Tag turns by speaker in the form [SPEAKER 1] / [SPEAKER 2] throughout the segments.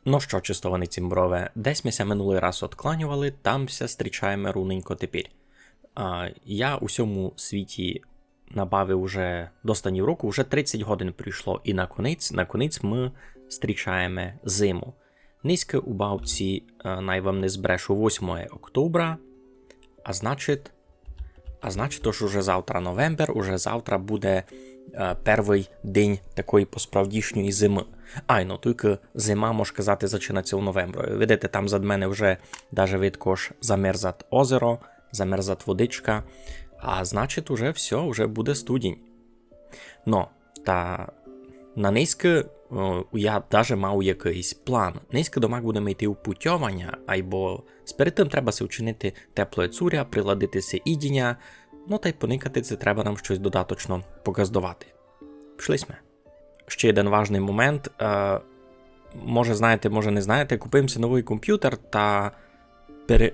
[SPEAKER 1] Ну що, чистований цімброве, десь ми ся минулий раз откланювали, там ся зустрічаємо руненько тепер. Я у всьому світі набавив уже достанню року, вже 30 годин прийшло, і наконець ми зустрічаємо зиму. Низьке у бавці, най вам не збрешу, 8 октября, а значить, то ж уже завтра новембр, уже завтра буде перший день такої посправдішньої зими. Ну тільки зима, можна казати, починається у новембрі. Видите, там зад мене вже даже видко ж замерзать озеро, замерзать водичка, а значить уже все, вже буде студень. Та на низьке я даже мав якийсь план. Низьке домак будемо йти у путьовання, або сперед тим треба се вчинити теплої цуря, приладитися ідіння, та й поникати це треба нам щось додаточно показдувати. Пішли сме. Ще один важний момент. Може знаєте, може не знаєте, купився новий комп'ютер, та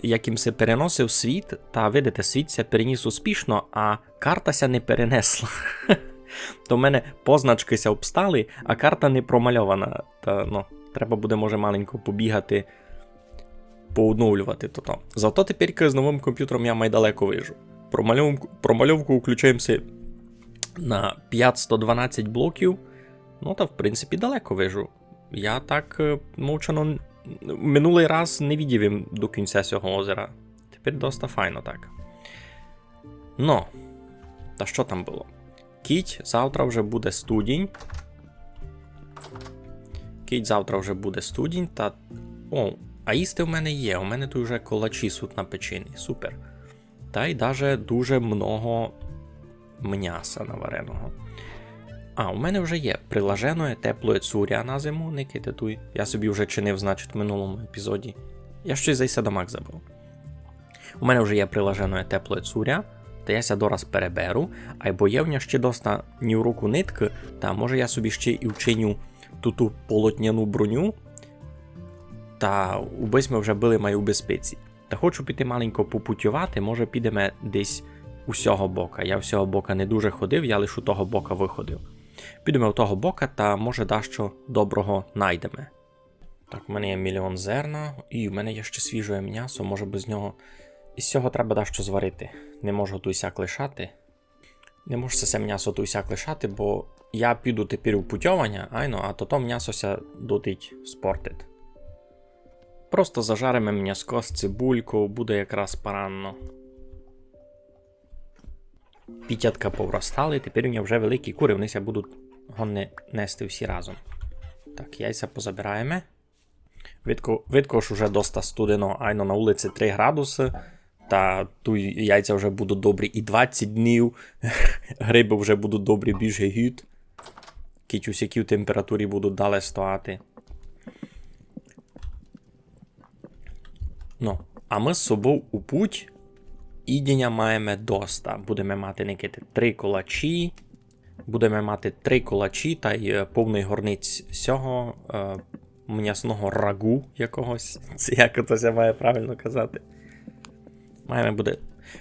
[SPEAKER 1] яким се переносив світ, та видите, світ се переніс успішно, а карта ся не перенесла. То в мене позначки ся обстали, а карта не промальована. Треба буде, може, маленько побігати, поодновлювати то. Зато тепер з новим комп'ютером я майдалеко вижу. Промальовку включаємося на 512 блоків, та в принципі далеко вижу. Я так мовчано минулий раз не видів їм до кінця цього озера. Тепер доста файно так. Та що там було? Кіть, завтра вже буде студень. А їсти в мене є. У мене тут вже колачі суть напечені. Супер. Та й даже дуже много м'яса навареного. У мене вже є прилаженої теплої цуря на зиму, не кититуй. Я собі вже чинив, значить, в минулому епізоді. Я щось за садомак забув. У мене вже є прилаженої теплої цуря, та я ся дораз переберу, або є в нього ще доста ні в руку нитки, та може я собі ще і вчиню ту полотняну броню, та убись ми вже були маю безпеці. Та хочу піти маленько попутювати, може підемо десь усього бока. Я всього бока не дуже ходив, я лише у того бока виходив. Підемо у того бока та може дещо доброго найдемо. Так, у мене є мільйон зерна, і в мене є ще свіже м'ясо, може без нього. Із цього треба дещо зварити. Не можу туйсяк лишати. Не можу це м'ясо туйсяк лишати, бо я піду тепер у путьовання, а то м'ясо ся дотить спортить. Просто зажаримо м'яско з цибулькою, буде якраз паранно. Пітятка повростали, тепер у мене вже великі кури, вони ся будуть нести всі разом. Так, яйця позабираємо. Видко ж уже доста студено, на вулиці 3 градуси, та тут яйця вже будуть добрі і 20 днів, гриби вже будуть добрі більше гід, кіть у температурі будуть далі стояти. А ми з собою у путь ідіння маємо доста. Будемо мати некити 3 колачі, та й повний горниць цього м'ясного рагу якогось. Це як це має правильно казати.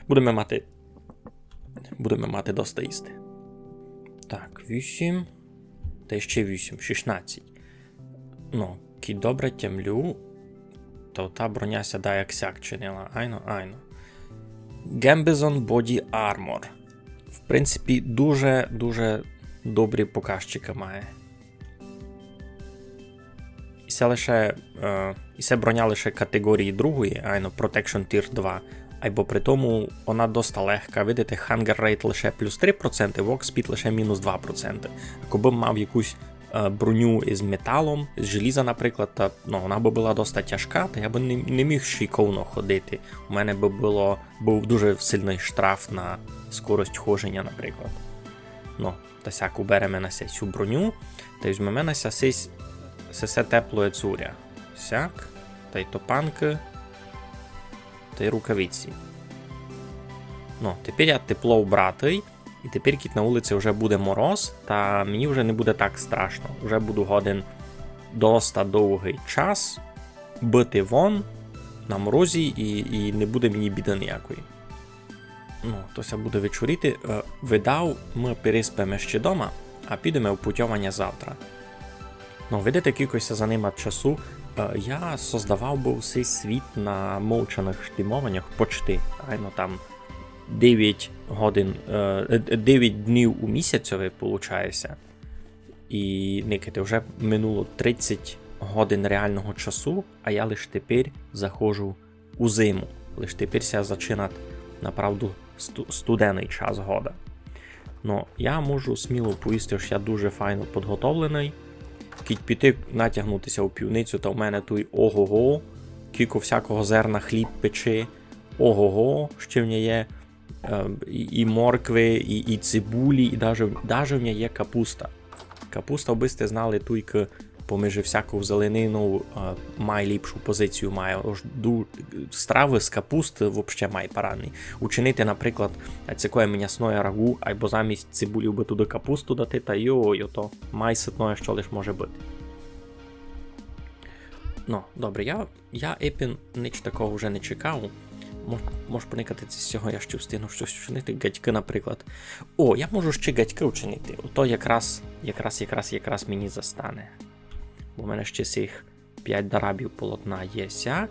[SPEAKER 1] Будемо мати доста їсти. Так, 8. Та ще 8, 16. Кіть добре тямлю. То та броня сяда як сяк чинила. Айно. Gambeson Body Armor. В принципі, дуже добрі показчики має. І це броня лише категорії другої, Protection Tier 2. Або при тому вона доста легка. Видите, Hunger Rate лише плюс 3%, Walk Speed лише мінус 2%. Якби мав якусь броню із металом, з желіза, наприклад, та, вона би була доста тяжка, та я б не міг шиковно ходити. У мене був дуже сильний штраф на скорость ходження, наприклад. Та сяк уберемо на цю броню, та візьмемо на се теплої цуря. Сяк, та й топанки, та й рукавиці. Тепер я тепло вбратий. І тепер кіт на вулиці вже буде мороз, та мені вже не буде так страшно. Вже буду годен доста довгий час бити вон на морозі і не буде мені біди ніякої. Тося буде вечоріти. Видав, ми переспимо ще дома, а підемо в путьовання завтра. Видите, кількося займає часу, Я создавав би цей світ на мовчаних штимованнях почти. Ну там 9 годин, 9 днів у місяцеві, виходить. І, Никите, вже минуло 30 годин реального часу, а я лише тепер заходжу у зиму. Лише тепер ся зачинати, направду, студений час года. Но я можу сміло повісти, що я дуже файно підготовлений. Кіть піти натягнутися у півницю, та в мене той ого-го, кілько всякого зерна хліб печи, ого-го, ще в ній є і моркви, і цибулі, і навіть в ній є капуста. Капуста, аби сте знали, тільки поміж всяку зеленину має ліпшу позицію, має страви з капусти взагалі має парадний. Учинити, наприклад, цікаве м'ясне рагу, або замість цибулі би туди капусту дати, та йой, то має ситное, що лиш може бути. Ну, добре, я Епін ніч такого вже не чекав. Можеш поникати з цього, я ще встигну щось вчинити, гатьки, наприклад. О, я можу ще гатьки вчинити. Ото якраз мені застане. Бо в мене ще цих 5 дарабів полотна є сяк,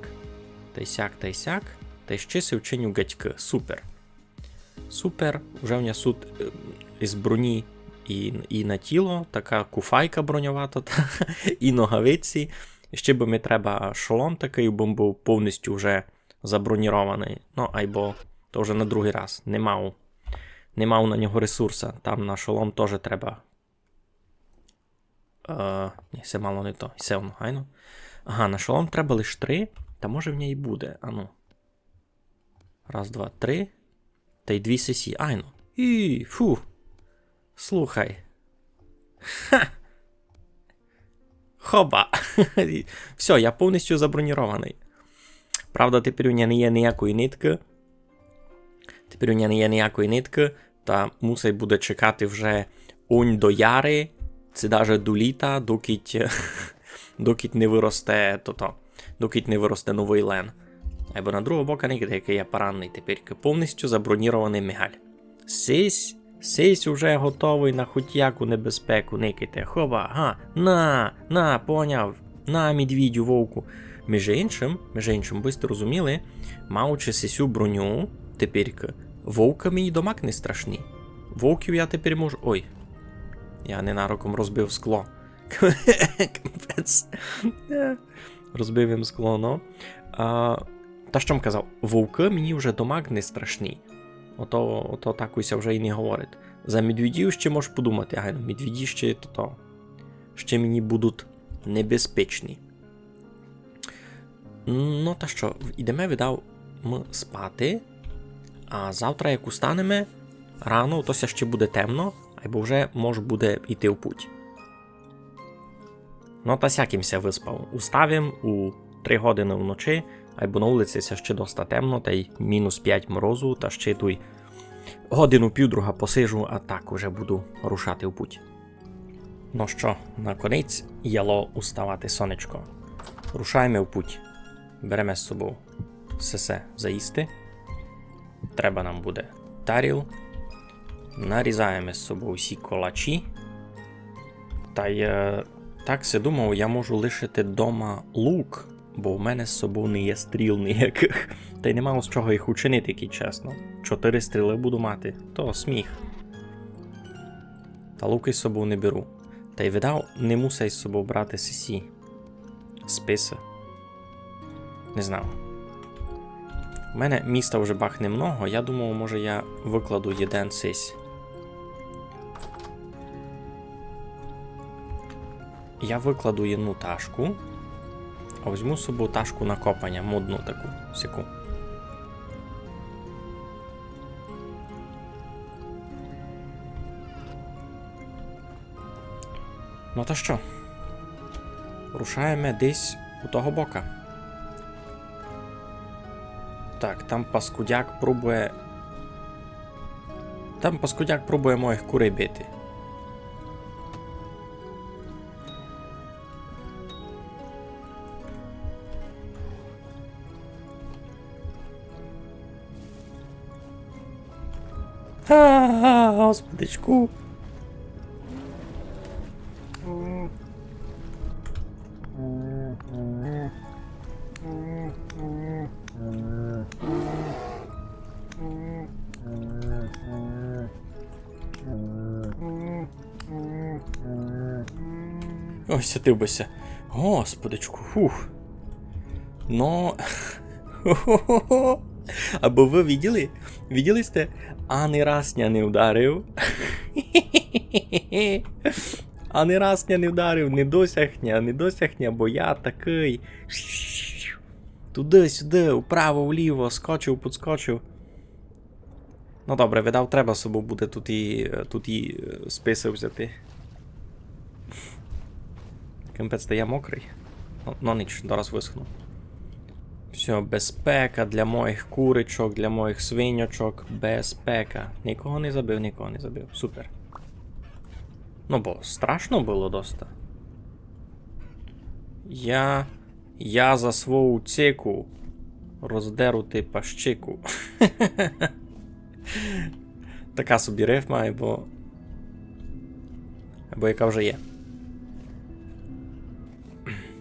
[SPEAKER 1] та й сяк, та й ще си вчиню гатьки. Супер. Супер, вже в мене суд із броні і на тіло, така куфайка броньовата, і ногавиці. Ще би мені треба шолом такий, бо був повністю вже забронірований. Ну, або то вже на другий раз. Не мав на нього ресурса. Там на шолом теж треба. Ні, все мало не то. Все воно, гайно. Ага, на шолом треба лише 3. Та може в ній буде. Ану. Раз, два, 3. Та й 2 сесі. Айно. І, фу. Слухай. Ха. Хоба. Все, я повністю забронірований. Правда, тепер у мене не є ніякої нитки. Та мусить буде чекати вже унь до яри, це навіть до літа, докіть не виросте докіть не виросте новий лен. Або на другого боку, який я поранений тепер, повністю забронірований мігаль. Сись уже готовий на хоч яку небезпеку, никайте. Хоба, га, на, поняв, на, медвідю, вовку. Між іншим, ви сте розуміли, маючи сисю броню, тепер вовка мені домак не страшні. Вовків я тепер можу... Ой, я ненароком розбив скло. Капець. Розбив їм скло, ну. Та що м казав, вовки мені вже домак не страшні. Ото так уся вже і не говорить. За медведів ще можеш подумати, ага, медведі ще ще мені будуть небезпечні. Ну та що, ідемо віддав спати, а завтра як устанемо, рано, тося ще буде темно, або вже може буде йти в путь. Ну та сякимся виспав. Уставим у 3 години вночі, або на вулиці ще доста темно, та й мінус 5 морозу, та ще той годину-півдруга посижу, а так уже буду рушати в путь. Ну що, наконець яло уставати сонечко. Рушаємо в путь. Беремо з собою все заїсти. Треба нам буде таріл. Нарізаємо з собою всі колачі. Та й так се думав, я можу лишити дома лук, бо в мене з собою не є стріл ніяких. Та й нема з чого їх учинити, які чесно. 4 стріли буду мати, то сміх. Та луки з собою не беру. Та й видав, не мусить з собою брати сесі. Списи. Не знав. У мене міста вже бах немного, я думав, може я викладу один сись. Я викладу одну ташку, а візьму з собою ташку на копання, модну таку, всяку. Ну та що? Рушаємо десь у того бока. Так, там паскудяк пробує... моїх курей бити. Господичку. Ой, сятивбися. Господичку, фух. Но... Або ви виділи? Виділи сте? Ані раз не вдарив. Ані раз не вдарив, не досягня, бо я такий. Туди-сюди, вправо-вліво, скочив, підскочив. Ну добре, видав, треба собі буде тут і списи взяти. Кемпець стає мокрий. Ну ніч, зараз висохну. Все, безпека для моїх курочок, для моїх свиньочок. Безпека. Нікого не забив. Супер. Ну бо страшно було доста. Я за свою цику роздеру ти пащику. Така собі рифма, або яка вже є.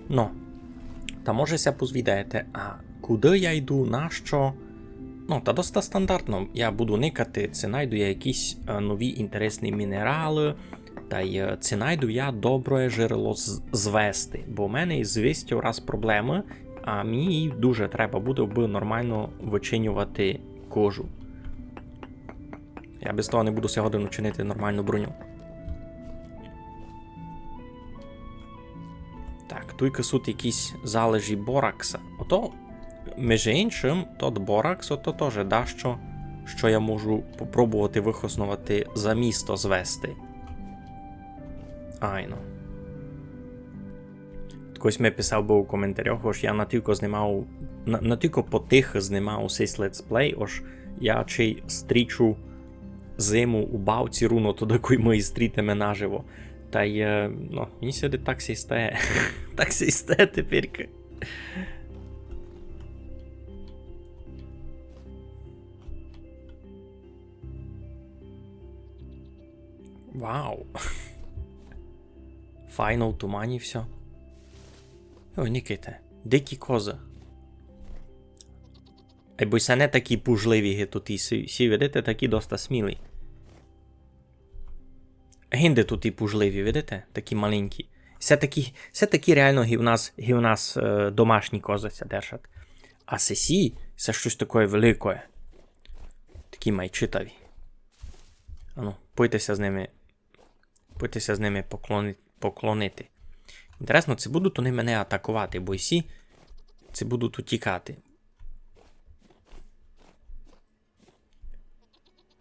[SPEAKER 1] Ну, та може ся позвідаєте, а куди я йду, на що? Ну, та доста стандартно. Я буду никати, це найду я якісь нові інтересні мінерали, та й це найду я добре джерело звести, бо в мене із звістю раз проблеми, а мені дуже треба буде би нормально вичинювати кожу. Я без того не буду сьогодні чинити нормальну броню. Так, тут суть якісь залежі боракса. Ото, між іншим, тот боракс, ото теж дащо, що я можу попробувати вихоснувати за місто звести. Айно. Хтось ми писав би у коментарях, ось я на тільки потихо знімав цей летсплей, ось я чи стрічу зиму у бавці руно, туди, куй ми і стрітиме наживо. Та й, ну, мені сюди так сей стає. Так сей стає тепер. Вау. Файно в тумані все. Ой, никайте. Дикі кози. Бо це не такі пужливі гетуті. Всі, видите, такі доста смілі. Гінди тут і пужливі, видите? Такі маленькі. Все такі реально гівнас домашні кози ся держать. А сесі, це щось таке велике. Такі майчитаві. Ану, пойдеся з ними поклонити. Інтересно, чи будуть вони мене атакувати, бо всі це будуть утікати.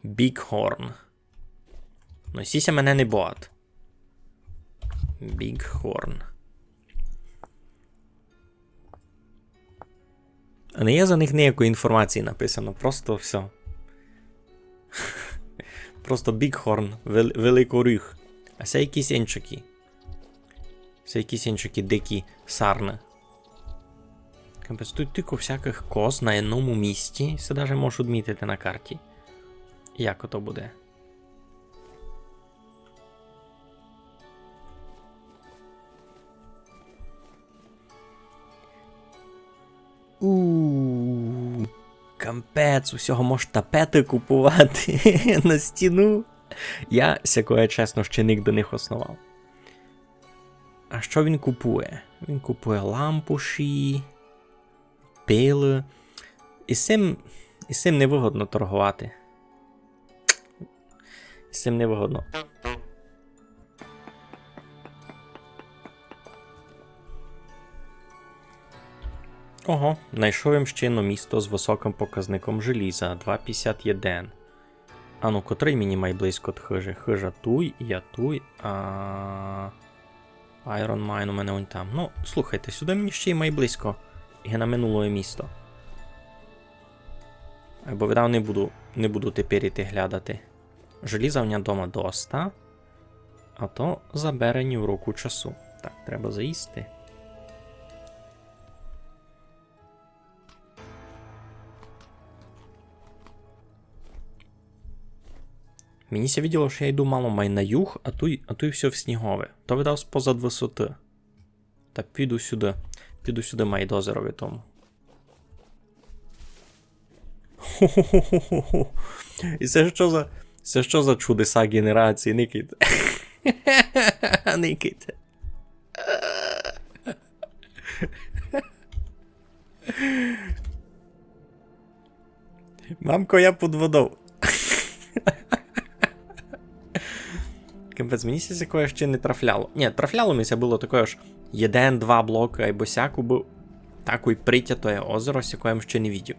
[SPEAKER 1] Біghorn. Ну, сіся мене не боять. Біghorn. А не є за них ніякої інформації написано, просто все. Просто Біghorn, великоріг. А це якісь іншаки. Це якісь іншаки дикі сарни. Тут тільки всяких коз на одному місці. Це навіть можеш відмітити на карті. Як ото буде? Кампець, усього можеш тапети купувати на стіну. Я, сякое чесно, ще ніде не основав. А що він купує? Він купує лампуші, пили. І з цим невигодно торгувати. З цим невигодно. Ого, знайшов їм ще одне місто з високим показником желіза, 2,51. А ну, котрий мені має близько до хижі? Хижа туй, я туй, Iron Mine у мене вон там. Ну, слухайте, сюди мені ще й має близько. І на минуле місто. Бо видав не буду тепер іти глядати. Желіза в мене дома доста. А то забере в руку часу. Так, треба заїсти. Мені ся виділо, що я йду мало май на юг, а туй все в снігове. То видав спозад висоти. Та піду сюди. Піду сюди май до озерові тому. Хо-хо-хо-хо-хо. І це що за чудеса генерації, Никите? Никите. Мамко, я під водою. Капець, мені сі такое ще не трафляло. Ні, трафляло мені було такое ж 1-2 блоки, або сяку би такой притятое озеро, з якого я ще не видів.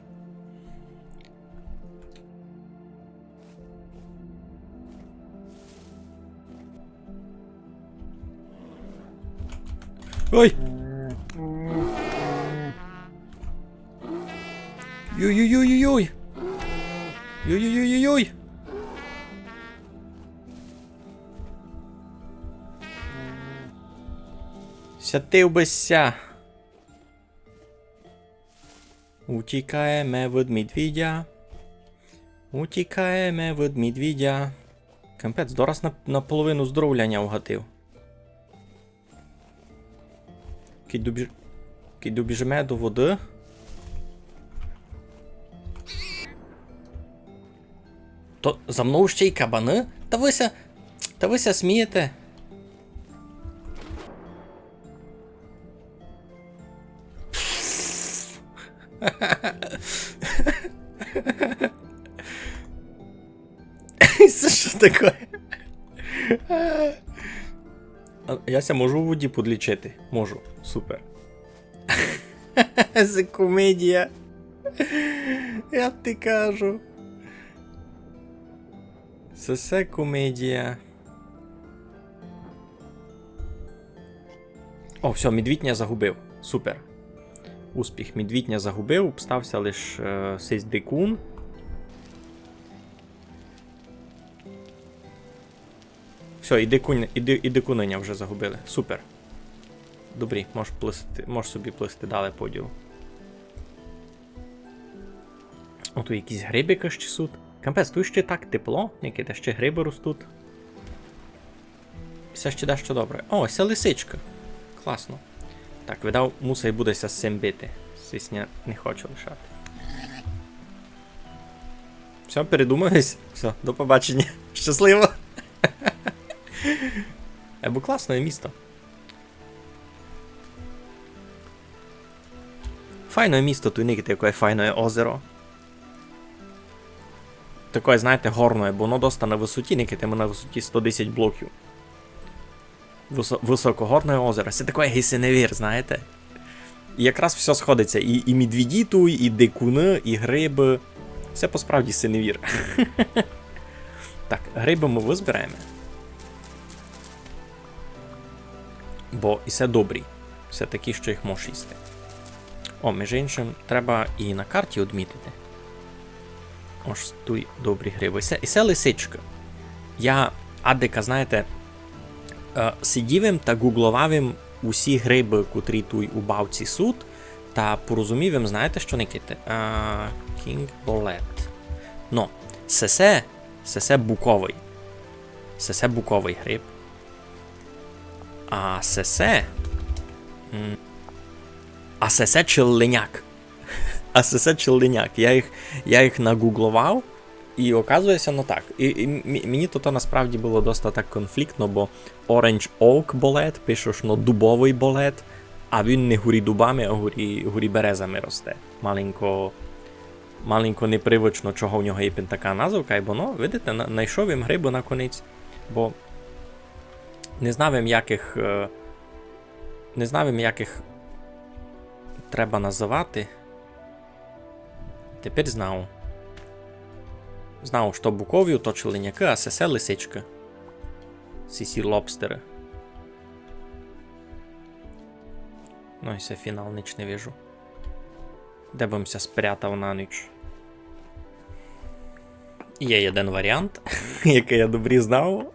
[SPEAKER 1] Ой! Йой-йой-йой-йой! Йой-йой-йой-йой! Сятив бися! Утікаємо від медведя. Утікаємо від медведя. Капець, дораз на половину здоровляння вгатив. Кидь добіжимо до води. То за мною ще й кабани? Та вися смієте? Це що таке? Яся можу у воді подлічити? Можу. Супер. Це комедія. Я ти кажу. Це все комедія. О, все, медвідня загубив. Супер. Успіх. Медвідня загубив, стався лише сись дикун. Все, і дикуниня вже загубили. Супер. Добрі, можеш собі плисти далі поділ. О, тут якісь грибики ще суть. Капець, тут ще так тепло, Нікіта, ще гриби ростуть. Все ще дещо добре. О, ось лисичка. Класно. Так, видав, мусить будеся з цим бити. Сисня не хочу лишати. Все, передумались. Все, до побачення. Щасливо. Бо класне місто. Файне місто, тут Нікіта, яке файне озеро. Таке, знаєте, горне, бо воно доста на висоті, Нікіта, ми на висоті 110 блоків. Високогорне озеро. Це таке гісеневір, знаєте. І якраз все сходиться. І медведі тут, і дикуни, і гриби. Все по-справді синевір. Так, гриби ми визбираємо. Бо і все добрі. Все такі, що їх можеш їсти. О, між іншим, треба і на карті відмітити. Ось тут добрі гриби. І це лисичка. Я, адика, знаєте, сидів та гугловав усі гриби, котрі тут у бавці суд, та порозумів, знаєте, що Нікіти? King Bolet. Ну, сесе буковий. Сесе буковий гриб. А сесе челленяк. А сесе челленяк. Я їх нагуглував, і оказується, ну так. І мені то насправді було досить так конфліктно, бо Orange Oak болет, пишеш, ну, дубовий болет, а він не гурі дубами, а гурі березами росте. Маленько непривично, чого в нього є така назвка, бо, ну, видите, знайшов їм грибу на конець, бо не знав їм, яких треба називати. Тепер знав. Знав, що букові, то челеняки, а сесе лисичка. Сісі лобстери. Ну і це фінал, ніч не вижу. Де бимся спрятав на ніч? Є один варіант, який я добрі знав.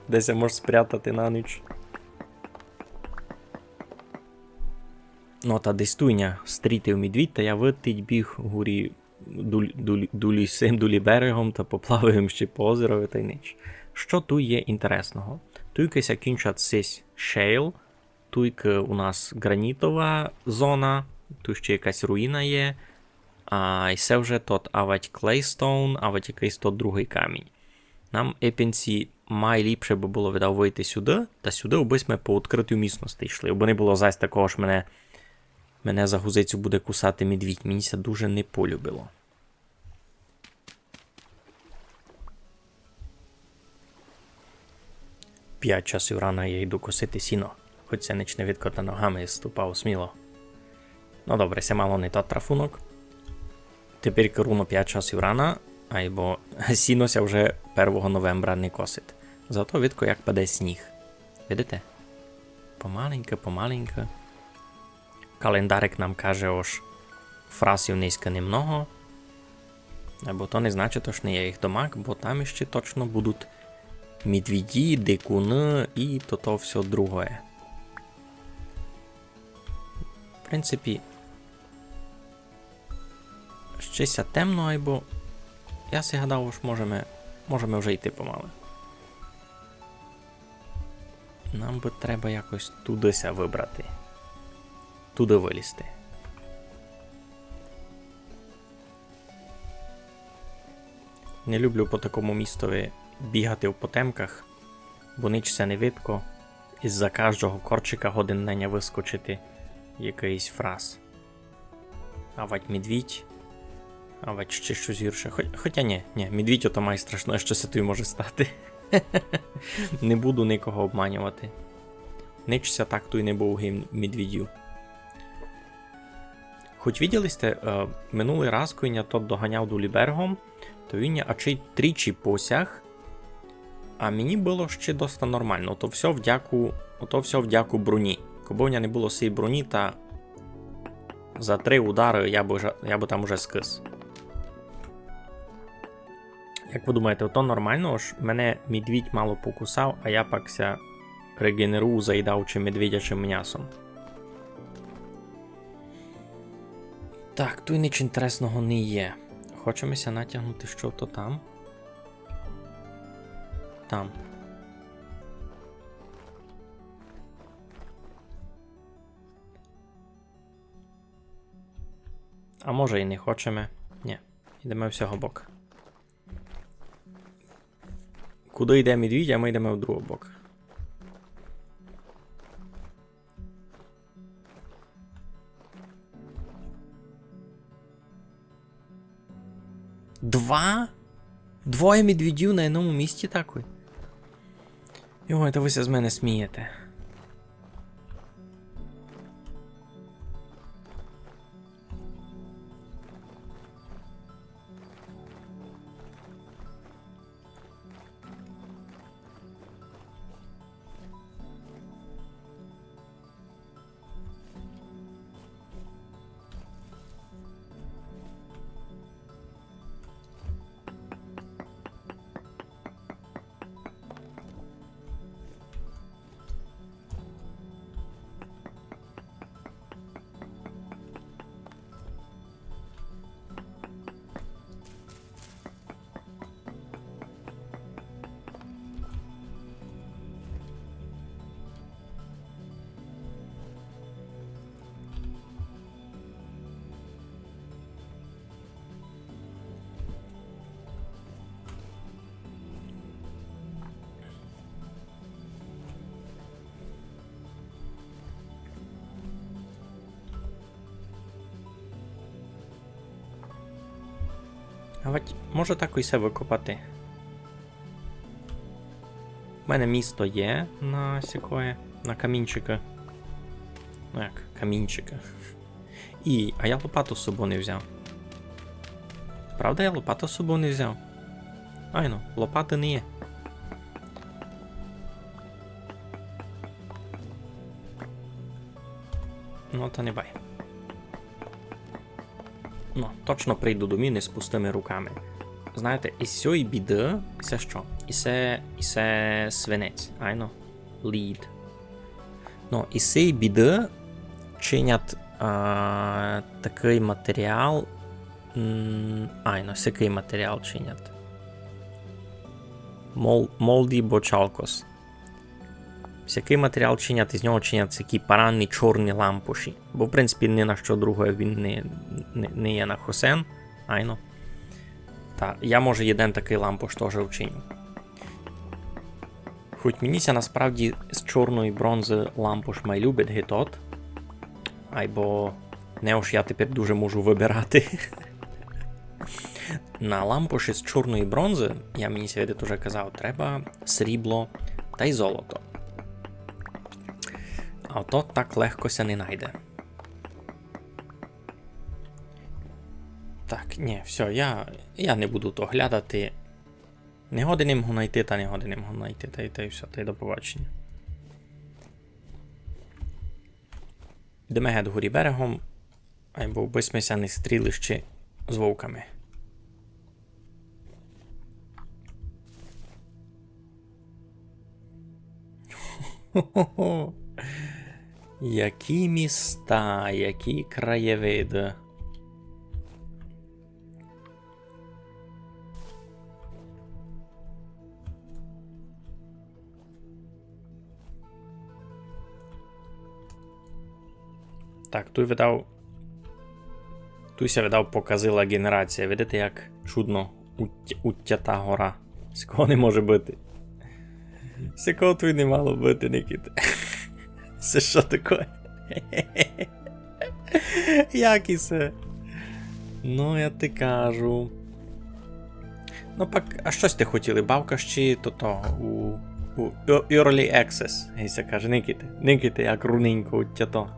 [SPEAKER 1] Десь я можу спрятати на ніч. Ну, та десь туйня стрітив медвідь, та я витить біг гурі дулі берегом та поплаваєм ще по озерові та й ніч. Що тут є інтересного? Туйкися кінчать сись шейл, туйки у нас гранітова зона, тут ще якась руїна є, а і це вже тот авать клейстоун, авать якийсь тот другий камінь. Нам епінці майліпше би було видав вийти сюди, та сюди обись ми по відкриту місності йшли. Бо не було зась такого ж мене за гузицю буде кусати медвідь. Мені це дуже не полюбило. П'ять часів рано я йду косити сіно. Хоч це ніч не відкота ногами ступав сміло. Ну добре, це мало не тот трафунок. Тепер керуно 5 часів рано, або сінося вже 1 новембра не косить. Зато видко, як паде сніг. Видите? Помаленько. Календарик нам каже, ось фрасів низько немного. Або то не значить, що не є їх домак, бо там ще точно будуть медведі, дикуни і то все друге. В принципі, щеся темно, або я си гадав, що можемо вже йти помалу. Нам би треба якось тудися вибрати. Туди вилізти. Не люблю по такому містові бігати в потемках, бо ніч це не видко. Із-за кожного корчика годиннення вискочити якийсь фраз. Авать медвідь. Авать ще щось гірше. Хоча ні, медвідь ото має страшно, що це тобі може стати. Не буду нікого обманювати. Нічся так то й не був медвідю. Хоч виділи сте, минулий раз, коли я тот доганяв до Лібергом, то він я ачий тричі посяг, а мені було ще доста нормально. То все вдяку броні. Коли не було сій броні, та за 3 удари я би там уже скис. Як ви думаєте, ото нормально ж? Мене медвідь мало покусав, а я пакся регенерую заїдавчим медведячим м'ясом. Так, тут ніч інтересного не є. Хочемося натягнути що-то там. Там. А може і не хочемо. Ні, йдемо всього боку. Куди йде медвідь, а ми йдемо в другий бок. Двоє медведів на одному місці такої? Йой, то ви з мене смієте. А от може так і все викопати. У мене місто є на сікої, на камінчика. Ну як, камінчика. А я лопату з собою не взяв. Правда, я лопату з собою не взяв? Айно, лопати не є. Ну, та не бай. Ну, точно прийду до міни з пустими руками. Знаєте, із цієї біди, це що? І це свинець, айно? Лід. Ну, із цієї біди чинять такий матеріал. Айно, який матеріал чинять? Молді бочалкос. Всякий матеріал чинять, із нього чинять такі паранні чорні лампуші. Бо, в принципі, ні на що друге він не є на хосен. Айно. Та, я, може, один такий лампуш теж вчиню. Хоч мені насправді з чорної бронзи лампуш май любить гітот. Айбо не уж я тепер дуже можу вибирати. На лампуші з чорної бронзи, я мені сьогодні вже казав, треба срібло та й золото. А ото так легко ся не найде. Так, ні, все, я не буду то глядати. Не годин його знайти, та не годин його знайти, та й все, та й до побачення. Йдемо геть горі берегом, або вбисмося не стрілище з вовками. Хо-хо-хо! Які міста, які краєвиди. Так, туйся видав показила генерація. Видите, як чудно уттята гора. З кого не може бути? З кого тут не мало бути, Нікіта? Це що таке? Як і це? Ну, я ти кажу. Ну, пак, а щось ти хотіли? Бавка ще у Early Access, гейся каже, Нікіта, як руненько уттято.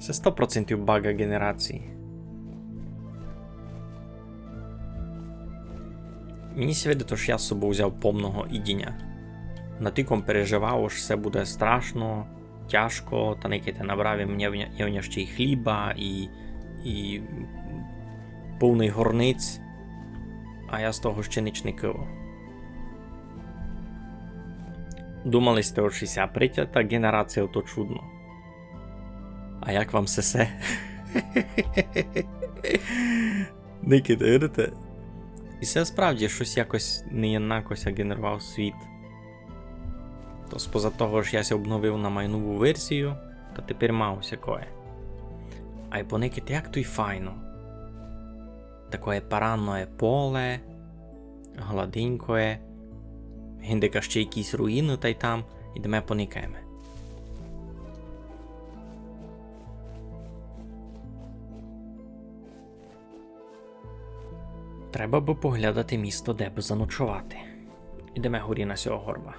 [SPEAKER 1] Це 100% бага генерації. Мені сьогодні, тож я з собою взяв повного ідіння. На тиком переживав, що все буде страшно, тяжко, та Нікіта набрав мені ще й хліба, і повний горниць, а я з того ще ніч не кивав. Думали сте, що ся притята генерація, то чудно. А як вам сесе? Нікіта, видите? І це справді щось якось неєнакося генерував світ. То споза того ж я ся обновив на мою нову версію, то тепер мав всякое. А й по Нікіта, як то й файно. Такое паранне поле, гладенькое, гіндика ще якісь руїни та й там, ідемо поникаємо. Треба би поглядати місто, де би заночувати. Ідемо горі на сього горба.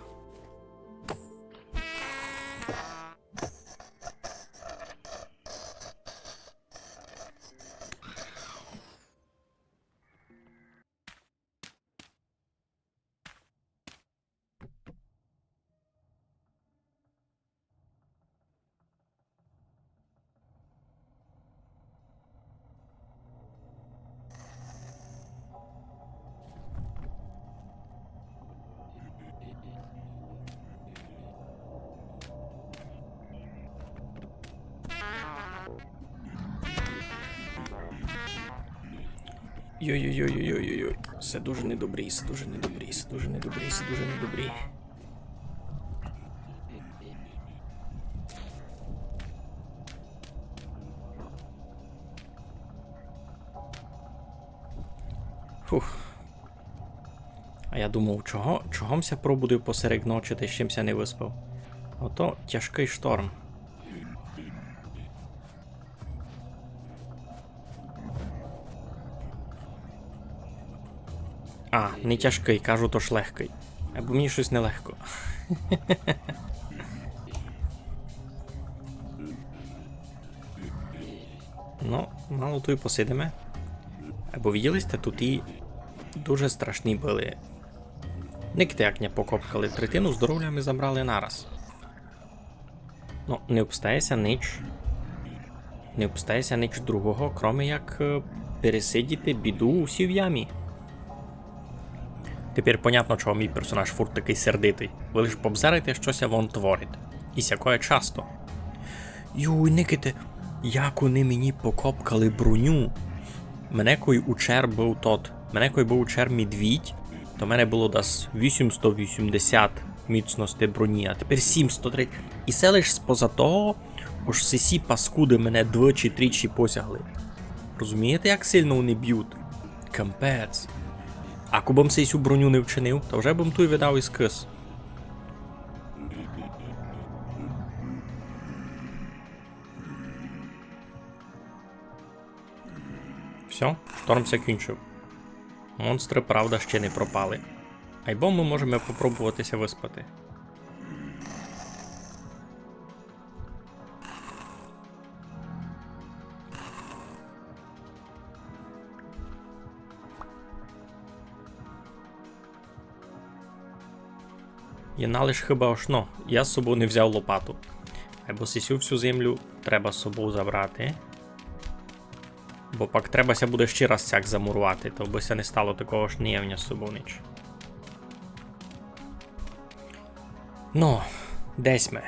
[SPEAKER 1] Йой-йой-йой-йой-йой-йой. Це дуже недобрі, це дуже недобрі, це дуже недобрі, це дуже недобрі. Фух. А я думав, чогомся пробудив посеред ночі та з чимся не виспав. Ото тяжкий шторм. А, не тяжкий, кажу, то ж легкий. Або мені щось нелегко. Ну, мало то й посидимо. Або виділи сте, тут і дуже страшні були. Никте як не покопкали, третину здоров'я ми забрали нараз. Ну, не обстається ніч. Не обстається ніч другого, кроме як пересидіти біду усі в ямі. Тепер понятно, чого мій персонаж фурт такий сердитий. Ви лиш побзерайте, щось вон творить. І сякое часто. Юй, Никите, як вони мені покопкали броню. Мене кой учер був тот. Мене кой був учер медвідь, то мене було десь 880 міцності броні, а тепер 703. І це лиш споза того, ось сесі паскуди мене двічі-тричі посягли. Розумієте, як сильно вони б'ють? Кампець. А кубом сей броню не вчинив, то вже б ту видав із кис. Все, шторм закінчив. Монстри, правда, ще не пропали. Айбо ми можемо попробуватися виспати. Єна лиш хіба ошно, я з собою не взяв лопату. Або сісю всю землю треба з собою забрати. Бо пак требася буде ще раз цяк замурувати, то бися не стало такого ж ніявня з собою ніч. Ну, десь ми.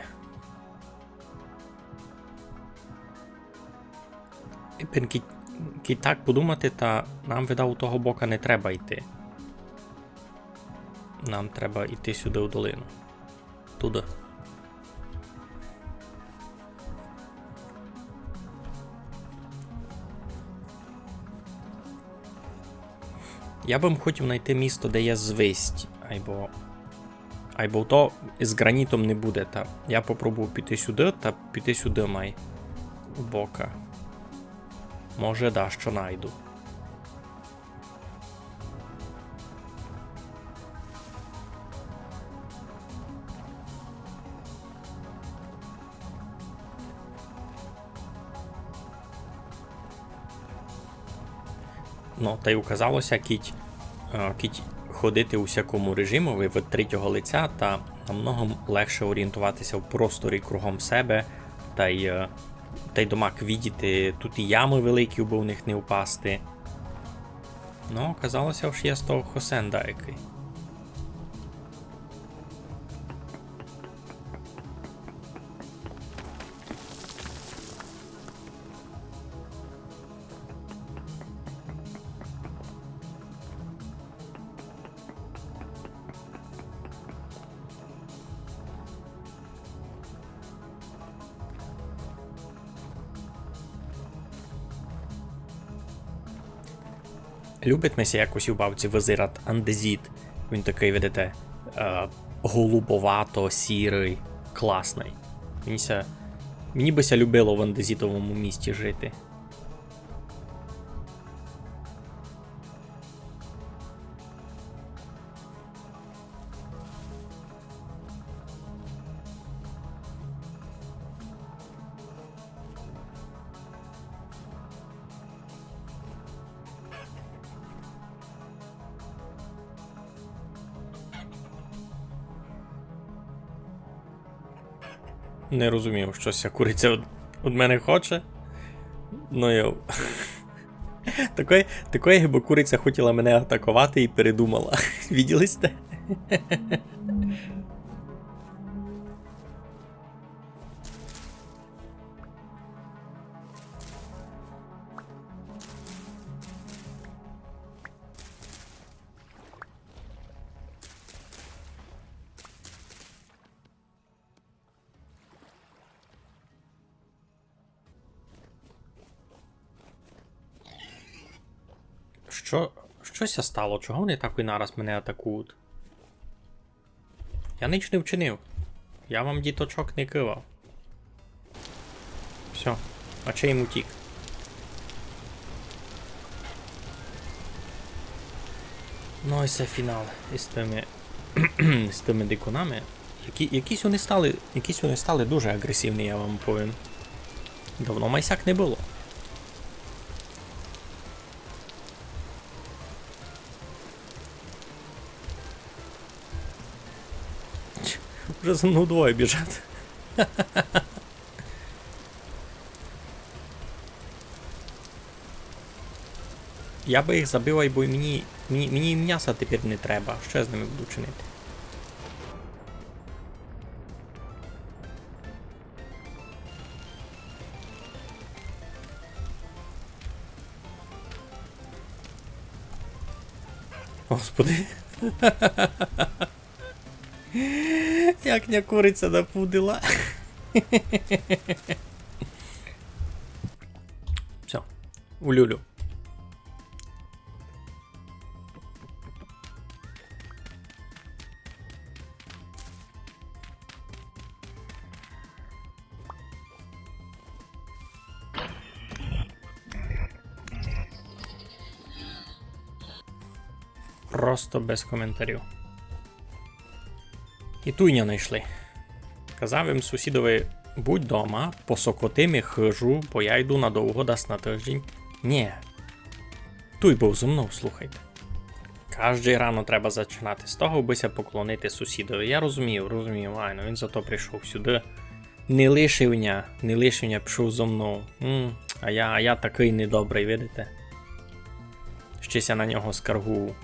[SPEAKER 1] І так подумати, та нам видав у того бока не треба йти. Нам треба йти сюди у долину. Туди. Я би хотів знайти місто, де є звисть, айбо то з гранітом не буде, та я попробую піти сюди, та піти сюди май. У бока. Може, да, що найду. Ну, та й указалося кіть ходити у всякому режиму від третього лиця, та намного легше орієнтуватися в просторі кругом себе, та й домак видіти, тут і ями великі, бо в них не впасти. Ну, оказалося, що є з того Хосен деякий. Любить мися якось у бабці визират андезіт. Він такий, видите, голубовато, сірий, класний. Мені бися любило в андезітовому місті жити. Не розумів, що ця куриця від мене хоче. Ну йоу. Такої гиба куриця хотіла мене атакувати і передумала. Відділи сте? Щося стало? Чого вони так і нараз мене атакують? Я ніч не вчинив. Я вам діточок не кивав. Все, а чий їм утік? Ну і це фінал з тими дикунами. Якісь вони стали дуже агресивні, я вам повім. Давно майсяк не було. Вже за мною двоє біжать. Я би їх забив, бо мені м'яса тепер не треба. Що я з ними буду чинити? Господи. Як ня куриця напудила. Все, у люлю. Просто без коментарів. І туйня знайшли. Казав їм сусідові, будь дома, посокотим і хижу, бо я йду надовго, дас на тиждень. Ні. Туй був зо мною, слухайте. Кожний рано треба зачинати з того, бися поклонити сусідові. Я розумів, айно, він зато прийшов сюди. Не лишивня пішов зо мною. А я такий недобрий, видите? Щось я на нього скаргу.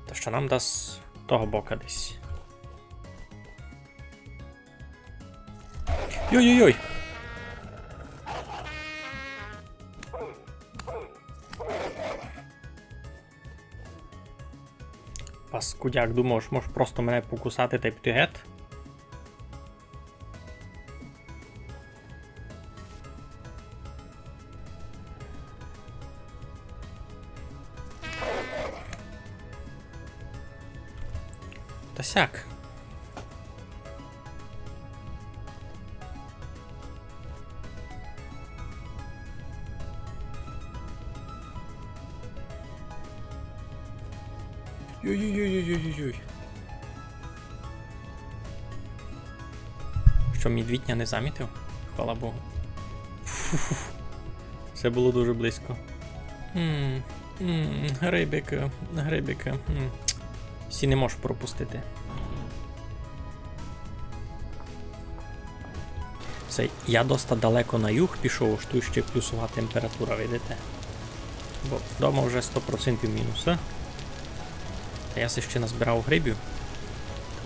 [SPEAKER 1] Та що нам дасть того бока десь. Йой-йой-йой! Паскудяк, думаєш, можеш просто мене покусати та й піти геть? Та сяк. Йой-йой-йой-йой-йой. Що, медвідня не замітив? Хвала Богу. Фу-фу. Це було дуже близько. Грибики. Всі не можеш пропустити. Це я доста далеко на юг пішов, що тут ще плюсова температура, видите? Бо вдома вже 100% мінус, а? А я ще назбирав грибів.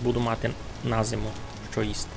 [SPEAKER 1] Буду мати на зиму, що їсти.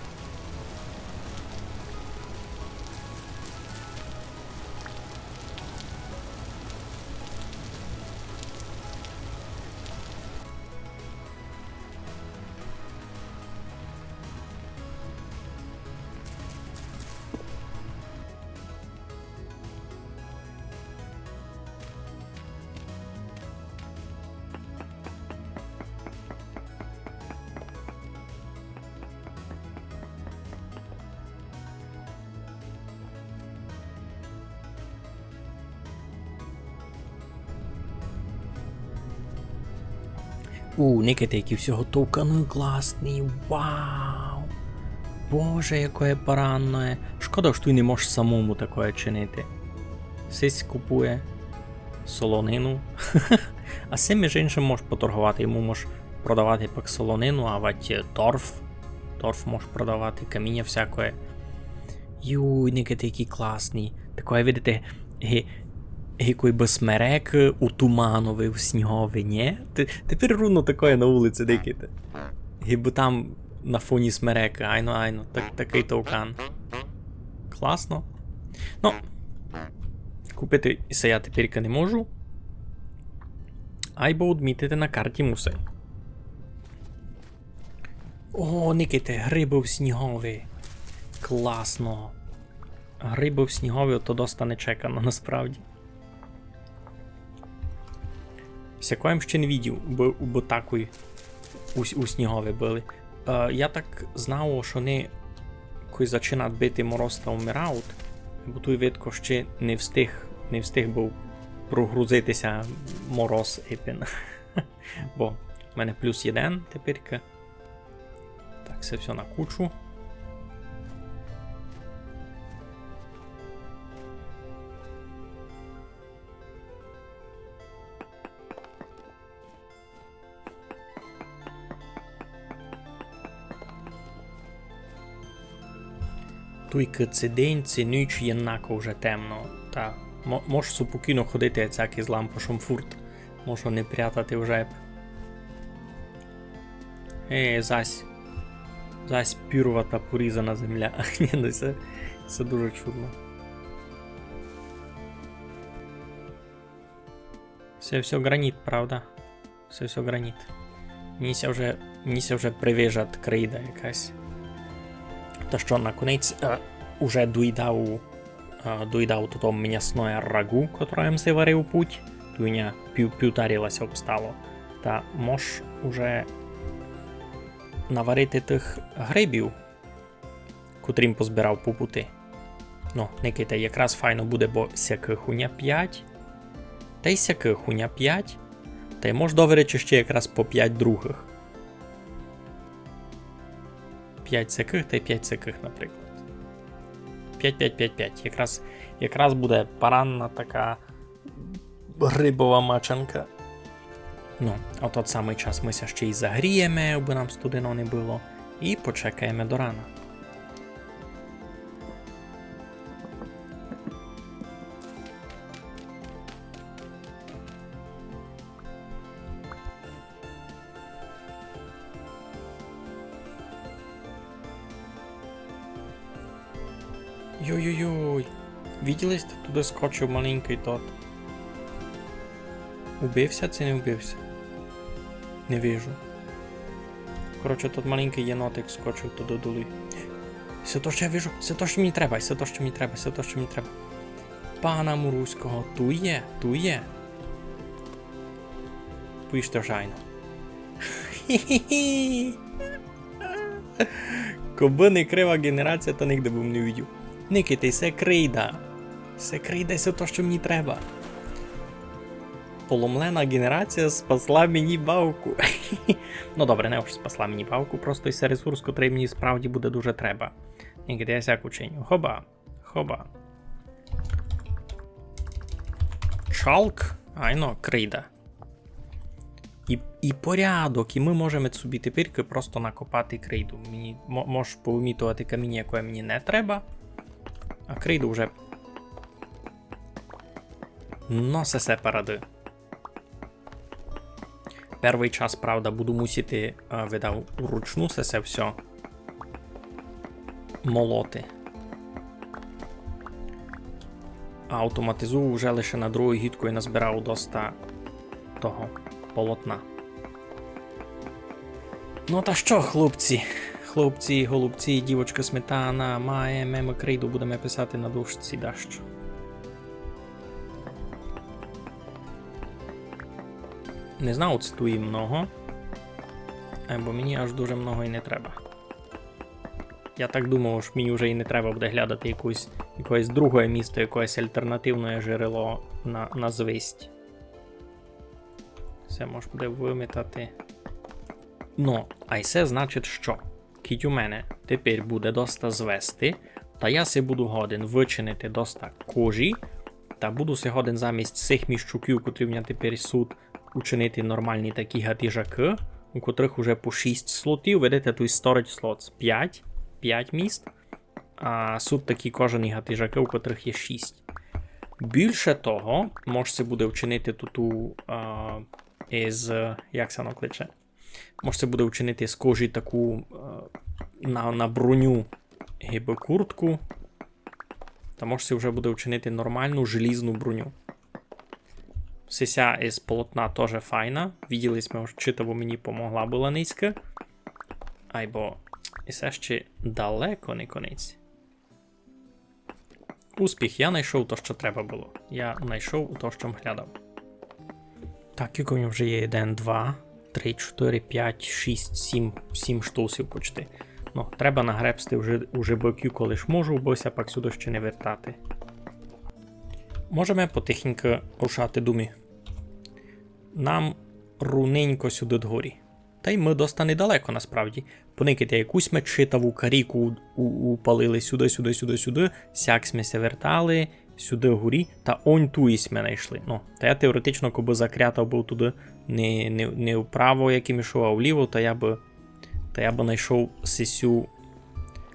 [SPEAKER 1] Никите, який всього товканий класний, вау! Боже, яке баранне. Шкода, що ти не можеш самому таке чинити. Сись купує солонину. А з цим, між іншим, можеш поторгувати. Йому можеш продавати пак солонину, а вать торф. Торф можеш продавати, каміння всяке. Юй, Никите, який класний. Таке, видите, який би смерек у тумановий, у сніговий, ні? Тепер руно таке на вулиці, диките. Гіби там на фоні смерека, айно, такий товкан. Класно. Ну, купити це я тепер не можу. Айбо відмітити на карті мусей. О, Никите, гриби в снігові. Класно. Гриби в снігові, то доста нечекано, насправді. Всякоєм ще не видів, бо такої у снігові були. Я так знав, що вони коли починають бити мороз та вмирають, бо той видко ще не встиг був прогрузитися мороз епін. Бо в мене +1 тепер. Так, це все на кучу. Тільки це день, це ніч, єднако вже темно. Та можеш спокійно ходити, всякий з лампошом фурт. Можу не прятати вже. Зась пюрва та порізана земля. Ні, ну це дуже чудно. Все граніт, правда? Все граніт. Мені вже привижат крейда якась. Та що, наконець, уже доїдав то м'ясне рагу, которое се варив путь. Туйня півтарілася обстало. Та мож уже наварити тих грибів, котрим позбирав по пути. Ну, Никита, якраз файно буде, бо сяких хуйня 5. Та й сяких хуйня 5. Та й може доверити ще якраз по 5 других. 5 цяких та й 5 цяких, наприклад. 5-5-5-5. Якраз буде паранна така грибова мачанка. Ну, а тот самий час ми ще й загріємо, аби нам студено не було. І почекаємо до рана. Йой-йой-йой. Виділись, туди скочив маленький тот. Убився чи не убився? Не вижу. Коротше, тут маленький єнотик скочив туди доли. Все то, що я вижу, все то, що мені треба, все то, що мені треба, все то, що мені треба. Пана Муруського, ту є. Пиште жайно. Хі-хі-хі. Коби не крива генерація, то нігде б не видів. Никите, це крейда. Це крейда, все то, що мені треба. Поломлена генерація спасла мені бавку. Ну добре, не ось спасла мені бавку, просто це ресурс, котрий мені справді буде дуже треба. Нігде я сяк ученю. Хоба. Чалк? Айно, крейда. І порядок, і ми можемо собі тепер просто накопати крейду. Мені можеш повимітувати каміння, яке мені не треба. А крейду вже... Носе се паради. Перший час, правда, буду мусити, видав, вручну це все молоти. А автоматизую вже лише на другу гідку і назбирав доста того полотна. Ну та що, хлопці, голубці, дівочка сметана, маємо крейду, будемо писати на дужці дащу. Не знав, цитує много, бо мені аж дуже много і не треба. Я так думав, що мені вже і не треба буде глядати якесь друге місто, якесь альтернативне джерело на звість. Все може буде вимітати. Ну, а й це значить що? Кіть у мене тепер буде доста звести, та я се буду годен вичинити доста кожі, та буду се годен замість цих міщуків, котрі в мене тепер суд, учинити нормальні такі гатіжаки, у котрих уже по 6 слотів, видите, тут storage slots 5 міст, а суд такі кожені гатіжаки, у котрих є 6. Більше того, можете буде вчинити тут із, як це воно кличе? Можете буде вчинити з кожі таку на броню гиби куртку, та можете вже буде вчинити нормальну желізну броню. Сися із полотна теж файна. Виділись ми, читаво мені помогла була низька. Айбо, і все ще далеко не конець. Успіх, я знайшов то, що треба було. Я знайшов то, що глядав. Так, і вже є 1, 2, 3, 4, 5, 6, 7 штусів почти. Ну, треба нагребсти вже боків, коли ж можу, бося пак сюди ще не вертати. Можемо потихеньку рушати думі. Нам руненько сюди дгорі. Та й ми доста недалеко, насправді. Поникайте, якусь ми читаву каріку упалили сюди, сяк сме се вертали, сюди вгорі, та онь ту ісь ми знайшли. Ну, та я теоретично, коби закрятав був туди не вправо, яким ішов, а вліво, то я би знайшов сесю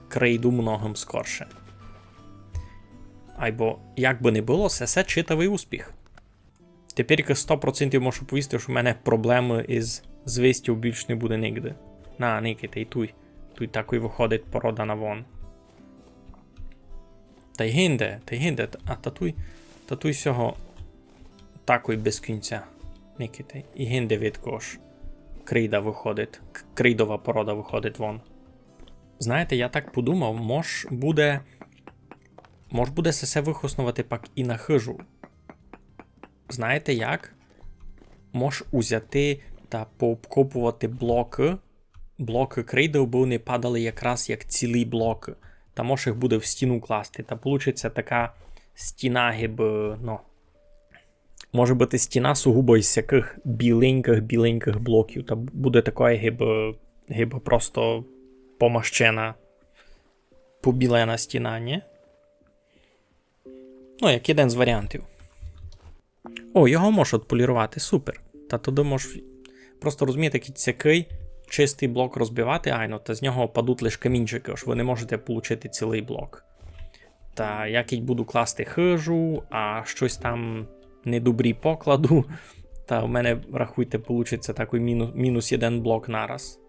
[SPEAKER 1] крейду многим скорше. Айбо, як би не було, це читавий успіх. Тепер 100% можу повісти, що в мене проблеми із звістю більш не буде нігде. На, никайте, і туй. Туй такий виходить порода на вон. Та й гинде, а татуй всього такий без кінця. Никайте, і гинде відкош. Крейда виходить, крейдова порода виходить вон. Знаєте, я так подумав, мож буде се вихоснувати пак і на хижу. Знаєте як? Мож узяти та пообкопувати блоки крейди, бо не падали якраз як цілі блоки. Та мож їх буде в стіну класти. Та получиться така стіна гиб, ну, може бути стіна сугубо із яких біленьких блоків. Та буде така гиба просто помащена, побілена стіна, ні? Ну, як один з варіантів. О, його можеш отполірувати, супер. Та тоді можеш просто розумієте, який чистий блок розбивати, та з нього падуть лише камінчики, аж ви не можете отримати цілий блок. Та як буду класти хижу, а щось там недобрі покладу, та в мене, рахуйте, получиться такий мінус один блок нараз.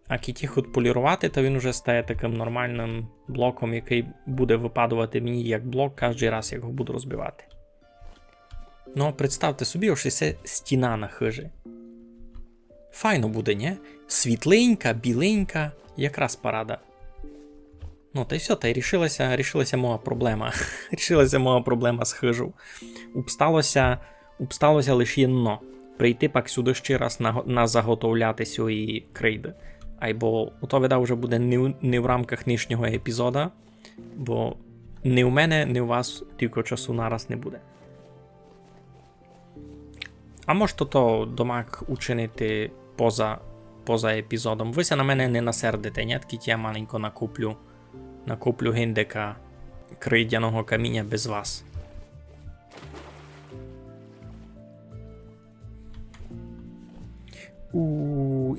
[SPEAKER 1] А їх отполірувати, то він вже стає таким нормальним блоком, який буде випадувати мені як блок кожен раз, як його буду розбивати. Ну, представте собі, ось це стіна на хижі. Файно буде, ні? Світленька, біленька, якраз парада. Ну, та й все, та й рішилася моя проблема. Рішилася моя проблема з хижу. Обсталося лише єдно. Прийти пак сюди ще раз заготовляти сьої крейди. Бо ото вида вже буде не в рамках нинішнього епізода, бо ні у мене, ні у вас тільки часу нараз не буде. А можете то домак учинити поза епізодом. Вися на мене не насердите, ні? Тільки я маленько накуплю гіндика крейдяного каміння без вас.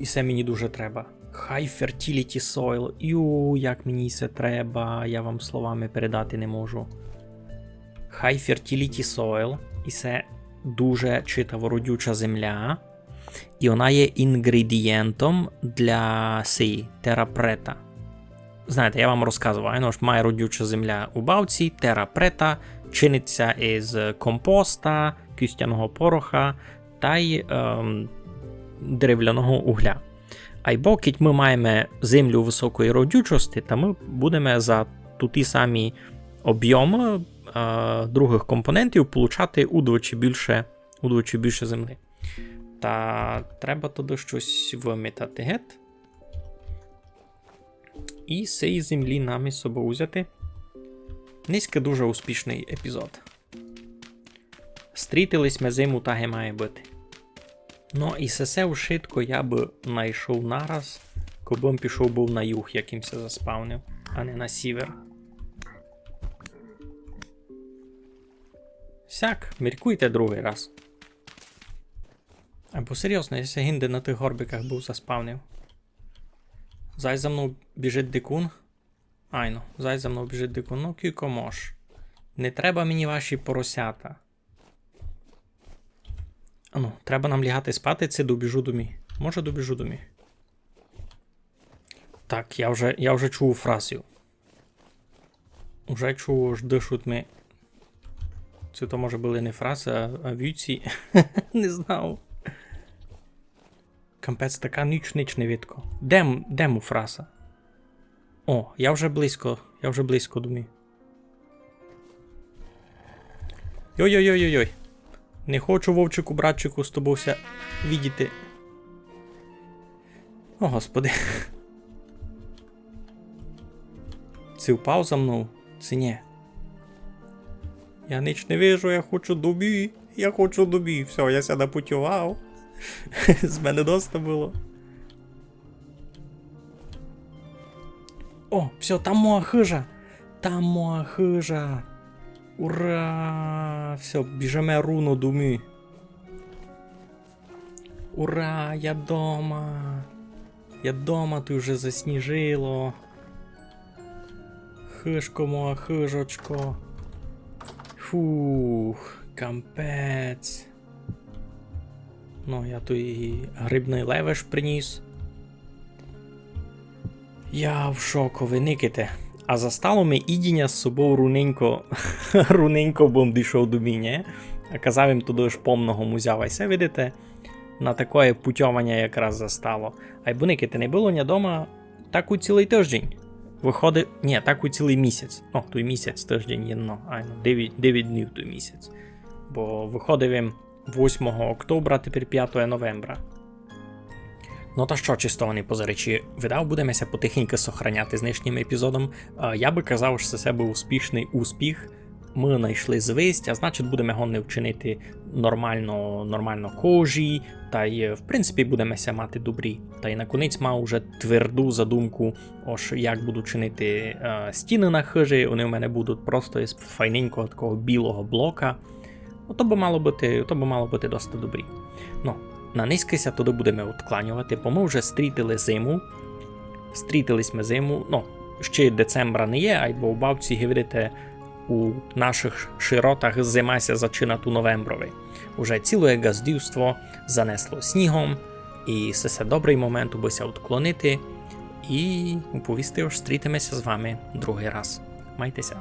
[SPEAKER 1] І це мені дуже треба. High Fertility Soil. Як мені це треба, я вам словами передати не можу. High Fertility Soil. І це дуже читаво-родюча земля. І вона є інгредієнтом для терапрета. Знаєте, я вам розказував, має родюча земля у бавці, терапрета, чиниться із компоста, кістяного пороха та й дерев'яного угля. Кіть ми маємо землю високої родючості, то ми будемо за ті самі об'єми других компонентів получати удвічі більше землі. Та треба туди щось вимітати геть. І з цієї землі нам із собою взяти. Низько дуже успішний епізод. Стрітились ми зиму, так і має бути. Ну і все швидко я б знайшов нараз, коли б пішов був на юг, якимся заспавнив, а не на сівер. Сяк, міркуйте другий раз. Або серйозно, якщо гінде на тих горбиках був заспавнив. Зай за мною біжить дикун. Зай за мною біжить дикун. Ну, кілько мож. Не треба мені ваші поросята. Треба нам лягати спати, це добіжу до мі. Може добіжу до мі. Так, я вже чув фразу. Уже чув, ж дишуть ми. Це то може були не фрази, а віці. Не знав. Кампець така ніч не видко. Де му фраза? О, я вже близько до мі. Йой-йой-йой-йой. Не хочу, вовчику, братчику, з тобою все видіти. О, господи. Це впав за мною? Це ні. Я ніч не вижу, я хочу добі. Все, я ся напутював. З мене доста було. О, все, там моя хижа. Ура! Все, біжимо руно думі. Ура, я дома. Тут вже засніжило. Хижко, моя хижочко. Фух, кампець. Ну, я тут і грибний левеш приніс. Я в шоку, ви никите. А застало ми ідіння з собою руненько бом дійшов до мене. А казав їм туди ж помного музява. І все, видите, на таке путьовання якраз застало. А й буниките, не було ня дома так у цілий тиждень. Виходить, ні, так у цілий місяць. О, той місяць, тиждень єдно. 9 днів той місяць. Бо виходив їм 8 октября, тепер 5 новембра. Ну та що, чистований позаречі, видав, будемося потихеньку сохраняти з нинішнім епізодом. Я би казав, що це був успішний успіх. ми знайшли звисть, а значить будемо його не вчинити нормально кожі, та й в принципі будемося мати добрі. Та й наконець мав уже тверду задумку, ось як буду чинити стіни на хижі, вони в мене будуть просто із файненького такого білого блока. То би мало бути досить добрі. Ну, на низькися туди будемо відкланювати, бо ми вже стрітились ми зиму, ну, ще децембра не є, а й бо в бабці, говорите, у наших широтах зимася зачинать у новемброві. Уже ціле газдівство занесло снігом, і це добрий момент убося відклонити, і повісти, що стрітимося з вами другий раз. Майтеся.